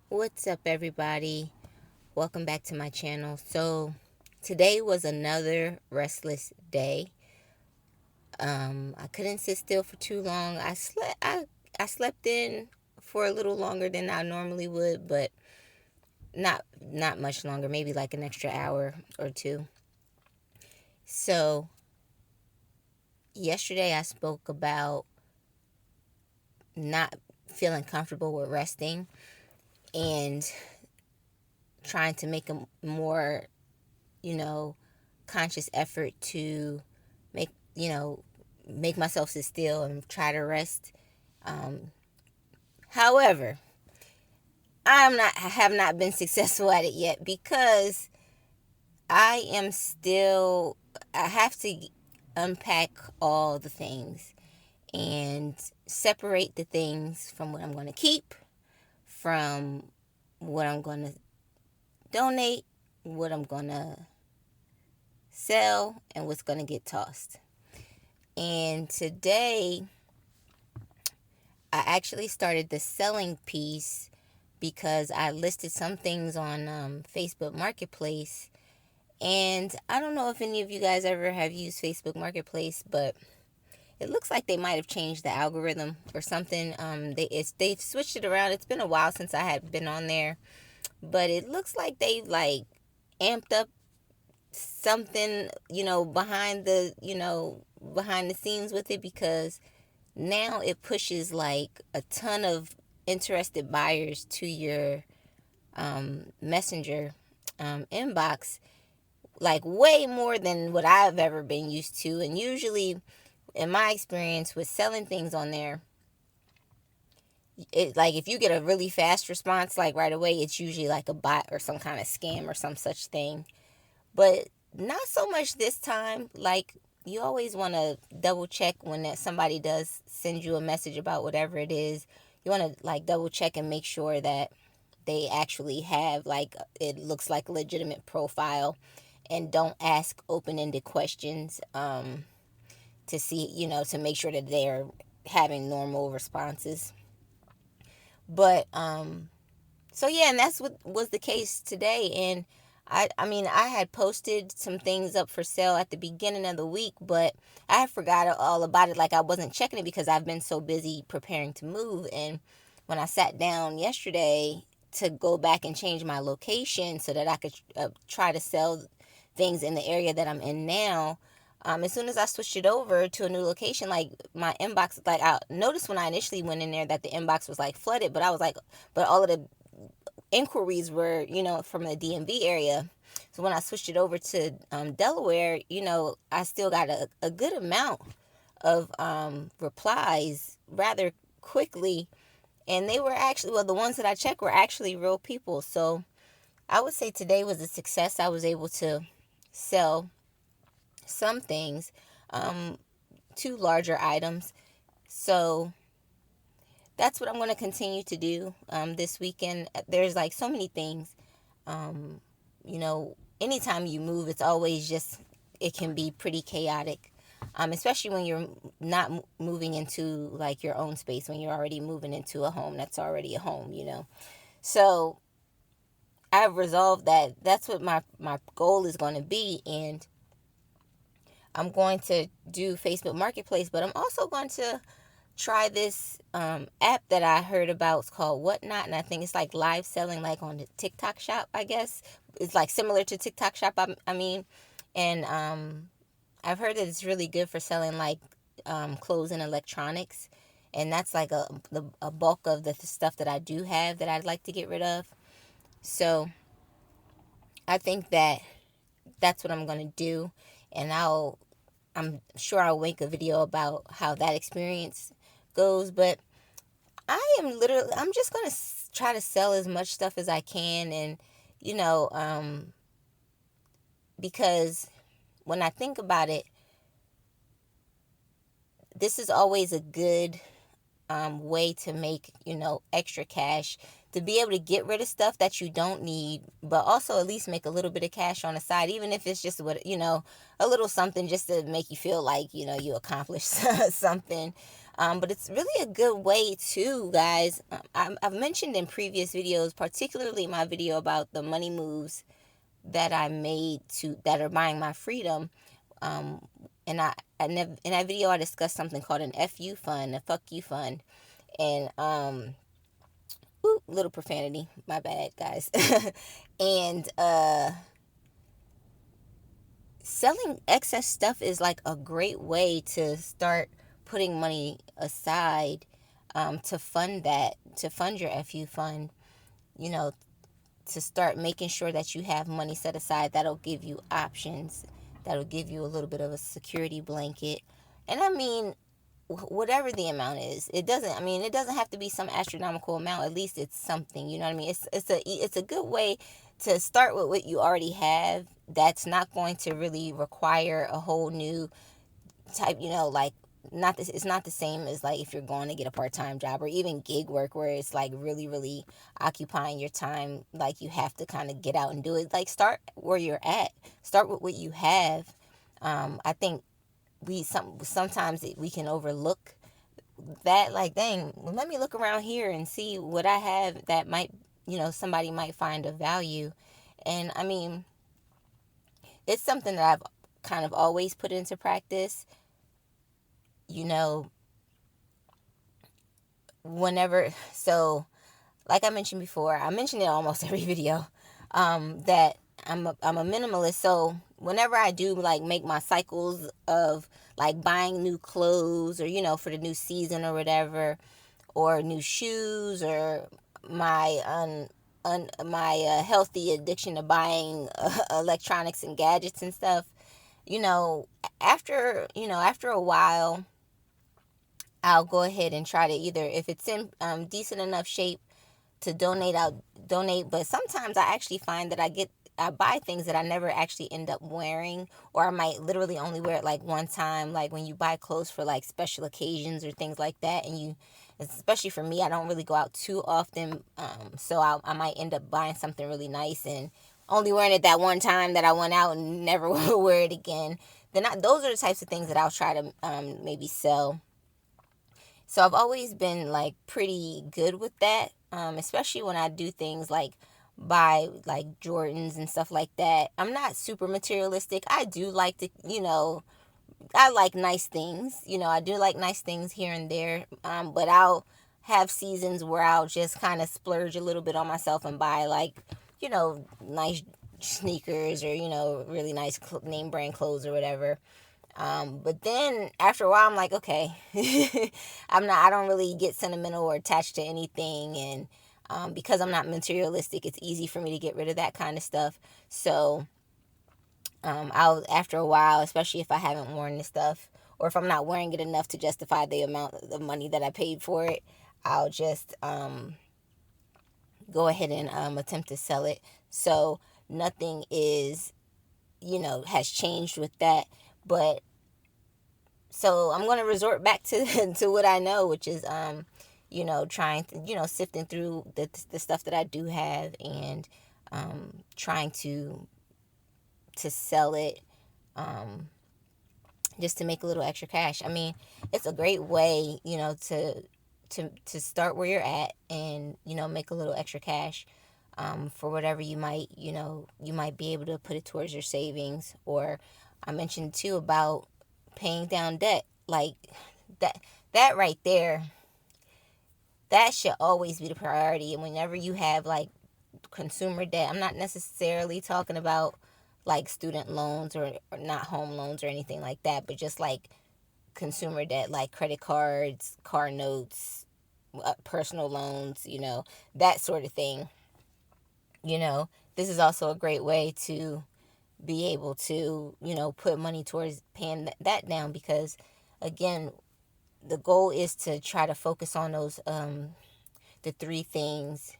What's up, everybody? Welcome back to my channel. So, today was another restless day. I couldn't sit still for too long. I slept in for a little longer than I normally would, but not much longer, maybe like an extra hour or two. So, yesterday I spoke about not feeling comfortable with resting and trying to make a more, you know, conscious effort to make you know make myself sit still and try to rest. um, However, I have not been successful at it yet because I have to unpack all the things and separate the things from what I'm going to keep, from what I'm going to donate, what I'm going to sell, and what's going to get tossed. And today I actually started the selling piece because I listed some things on Facebook Marketplace. And I don't know if any of you guys ever have used Facebook Marketplace, but it looks like they might have changed the algorithm or something. They've switched it around. It's been a while since I had been on there, but it looks like they amped up something, behind the scenes with it, because now it pushes like a ton of interested buyers to your messenger inbox, like way more than what I've ever been used to. And usually, in my experience with selling things on there, it like if you get a really fast response like right away, it's usually like a bot or some kind of scam or some such thing. But not so much this time. Like, you always want to double check when somebody does send you a message about whatever it is. You want to like double check and make sure that they actually have, like, it looks like a legitimate profile, and don't ask open-ended questions to see, to make sure that they're having normal responses. But so yeah, and that's what was the case today. And I mean, I had posted some things up for sale at the beginning of the week, but I had forgot all about it. Like, I wasn't checking it because I've been so busy preparing to move. And when I sat down yesterday to go back and change my location so that I could try to sell things in the area that I'm in now, as soon as I switched it over to a new location, like, my inbox, like, I noticed when I initially went in there that the inbox was like flooded, but I was like, but all of the inquiries were, from the DMV area. So when I switched it over to Delaware, I still got a good amount of replies rather quickly. And they were actually, well, the ones that I checked were actually real people. So I would say today was a success. I was able to sell some things, um, two larger items. So that's what I'm going to continue to do this weekend. There's like so many things. Um, Anytime you move, it's always just, it can be pretty chaotic, especially when you're not moving into like your own space, when you're already moving into a home that's already a home. So I've resolved that that's what my goal is going to be. And I'm going to do Facebook Marketplace, but I'm also going to try this app that I heard about. It's called Whatnot, and I think it's like live selling, like on the TikTok Shop, I guess. It's like similar to TikTok Shop, I mean. And I've heard that it's really good for selling like clothes and electronics. And that's like a bulk of the stuff that I do have that I'd like to get rid of. So I think that that's what I'm going to do. And I'm sure I'll make a video about how that experience goes. But I'm just going to try to sell as much stuff as I can. And, you know, because when I think about it, this is always a good way to make, extra cash, to be able to get rid of stuff that you don't need, but also at least make a little bit of cash on the side, even if it's just a little something, just to make you feel like, you accomplished something. But it's really a good way too, guys. I've mentioned in previous videos, particularly my video about the money moves that I made to that are buying my freedom. Um, and in that video I discussed something called an FU fund, a fuck you fund, and ooh, little profanity, my bad, guys. And selling excess stuff is like a great way to start putting money aside, to fund that, to fund your FU fund, you know, to start making sure that you have money set aside that'll give you options, that'll give you a little bit of a security blanket. And I mean, whatever the amount is, it doesn't have to be some astronomical amount. At least it's something, you know what I mean? It's a good way to start with what you already have, that's not going to really require a whole new type, like, not this, it's not the same as like if you're going to get a part-time job or even gig work where it's like really really occupying your time, like you have to kind of get out and do it. Like, start where you're at, start with what you have. I think sometimes we can overlook that, like, dang, well, let me look around here and see what I have that might, somebody might find of value. And I mean, it's something that I've kind of always put into practice, you know, whenever. So, like I mentioned before, I mentioned it almost every video, that I'm a minimalist. So whenever I do like make my cycles of like buying new clothes, or for the new season or whatever, or new shoes, or my my healthy addiction to buying electronics and gadgets and stuff, you know after a while, I'll go ahead and try to, either if it's in decent enough shape to donate, I'll donate. But sometimes I actually find that I buy things that I never actually end up wearing, or I might literally only wear it like one time. Like when you buy clothes for like special occasions or things like that, and especially for me, I don't really go out too often. So I might end up buying something really nice and only wearing it that one time that I went out and never wear it again. Those are the types of things that I'll try to maybe sell. So I've always been like pretty good with that, especially when I do things like buy like Jordans and stuff like that. I'm not super materialistic. I do like to, I like nice things. I do like nice things here and there, but I'll have seasons where I'll just kind of splurge a little bit on myself and buy like, nice sneakers, or, really nice name brand clothes or whatever. But then after a while, I'm like, okay, I don't really get sentimental or attached to anything. And because I'm not materialistic, it's easy for me to get rid of that kind of stuff. So after a while, especially if I haven't worn this stuff, or if I'm not wearing it enough to justify the amount of money that I paid for it, I'll just go ahead and attempt to sell it. So nothing has changed with that. But so I'm going to resort back to to what I know, which is trying to, sifting through the stuff that I do have, and trying to sell it, just to make a little extra cash. I mean, it's a great way, to start where you're at, and make a little extra cash, for whatever you might be able to put it towards your savings. Or I mentioned too about paying down debt. Like, that right there, that should always be the priority. And whenever you have like consumer debt, I'm not necessarily talking about like student loans, or not home loans or anything like that, but just like consumer debt, like credit cards, car notes, personal loans, that sort of thing. This is also a great way to be able to, put money towards paying that down, because again, the goal is to try to focus on those the three things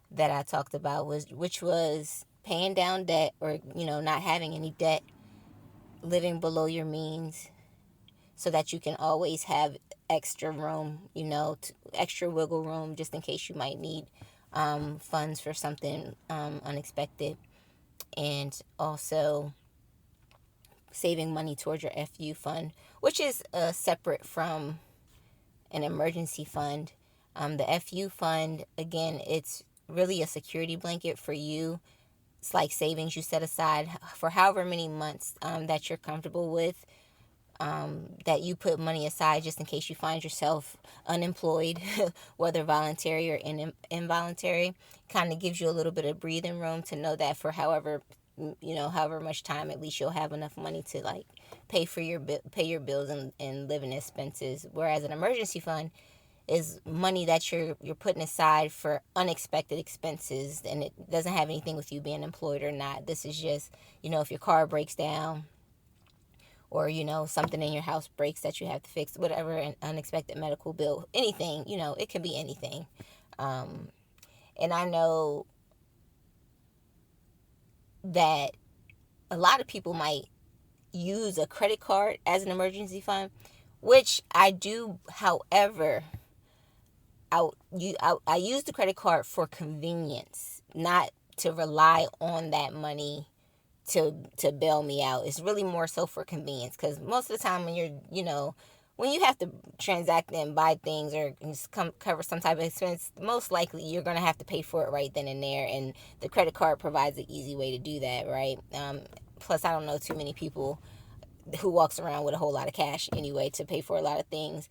that I talked about, which was paying down debt, or not having any debt, living below your means, so that you can always have extra room, extra wiggle room, just in case you might need funds for something unexpected. And also saving money towards your FU fund, which is separate from an emergency fund. The FU fund, again, it's really a security blanket for you. It's like savings you set aside for however many months that you're comfortable with, that you put money aside just in case you find yourself unemployed, whether voluntary or involuntary. Kind of gives you a little bit of breathing room to know that for however much time, at least you'll have enough money to like pay your bills and living expenses. Whereas an emergency fund is money that you're putting aside for unexpected expenses, and it doesn't have anything with you being employed or not. This is just, if your car breaks down, or something in your house breaks that you have to fix, whatever, an unexpected medical bill, anything, it can be anything. And I know that a lot of people might use a credit card as an emergency fund, which I do. However, I use the credit card for convenience, not to rely on that money to bail me out. It's really more so for convenience, because most of the time when when you have to transact and buy things or just cover some type of expense, most likely you're going to have to pay for it right then and there, and the credit card provides an easy way to do that, right? Plus, I don't know too many people who walks around with a whole lot of cash anyway to pay for a lot of things.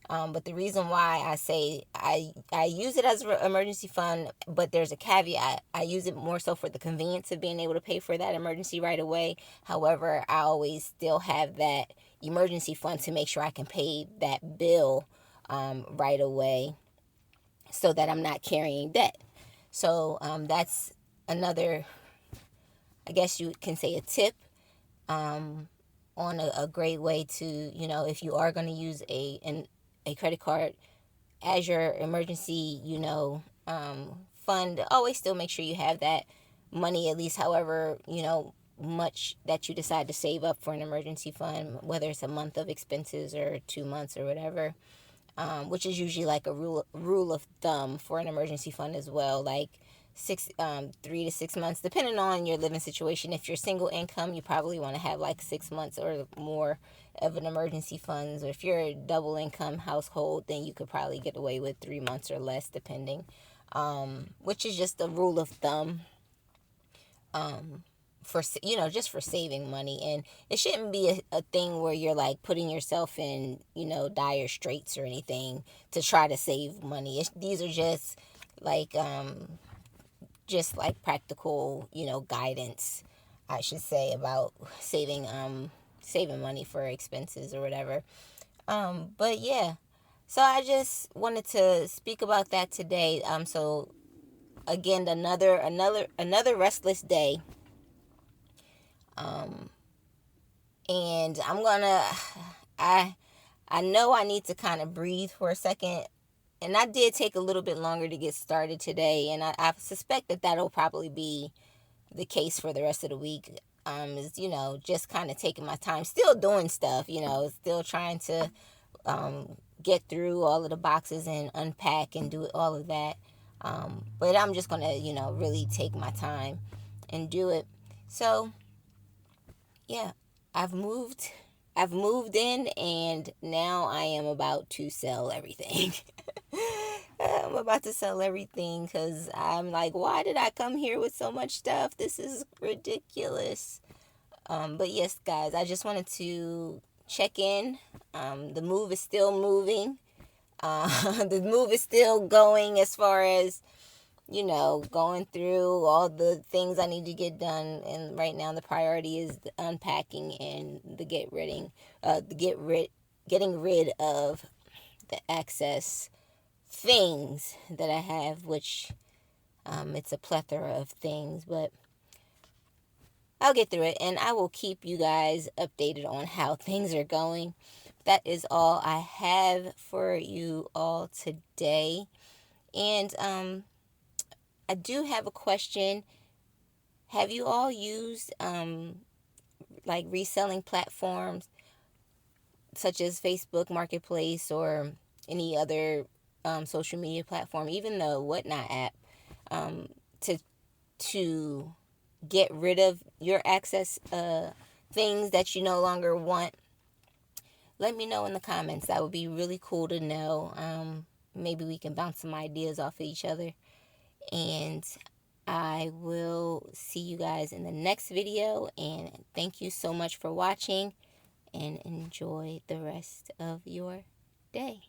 But the reason why I say I use it as an emergency fund, but there's a caveat. I use it more so for the convenience of being able to pay for that emergency right away. However, I always still have that emergency fund to make sure I can pay that bill right away, so that I'm not carrying debt. So that's another, I guess you can say, a tip on a great way to, if you are going to use a credit card as your emergency, fund, always still make sure you have that money, at least however, much that you decide to save up for an emergency fund, whether it's a month of expenses or 2 months or whatever, which is usually like a rule of thumb for an emergency fund as well, like 3 to 6 months, depending on your living situation. If you're single income, you probably want to have like 6 months or more of an emergency funds. Or if you're a double income household, then you could probably get away with 3 months or less, depending. Which is just a rule of thumb. For just for saving money, and it shouldn't be a thing where you're like putting yourself in dire straits or anything to try to save money. These are just like practical, guidance, I should say, about saving money for expenses or whatever. But yeah, so I just wanted to speak about that today. So again, another restless day. And I know I need to kind of breathe for a second. And I did take a little bit longer to get started today, and I suspect that that'll probably be the case for the rest of the week. Is just kind of taking my time, still doing stuff, still trying to get through all of the boxes and unpack and do all of that. But I'm just gonna really take my time and do it. So yeah, I've moved. I've moved in, and now I am about to sell everything. I'm about to sell everything because I'm like, why did I come here with so much stuff? This is ridiculous. But yes, guys, I just wanted to check in. The move is still moving. The move is still going, as far as going through all the things I need to get done. And right now, the priority is the unpacking and getting rid of the excess things that I have, which it's a plethora of things, but I'll get through it, and I will keep you guys updated on how things are going. That is all I have for you all today. And I do have a question. Have you all used like reselling platforms such as Facebook Marketplace or any other social media platform, even the Whatnot app, to get rid of your access things that you no longer want? let me know in the comments. That would be really cool to know. Maybe we can bounce some ideas off of each other. And I will see you guys in the next video. And thank you so much for watching. And enjoy the rest of your day.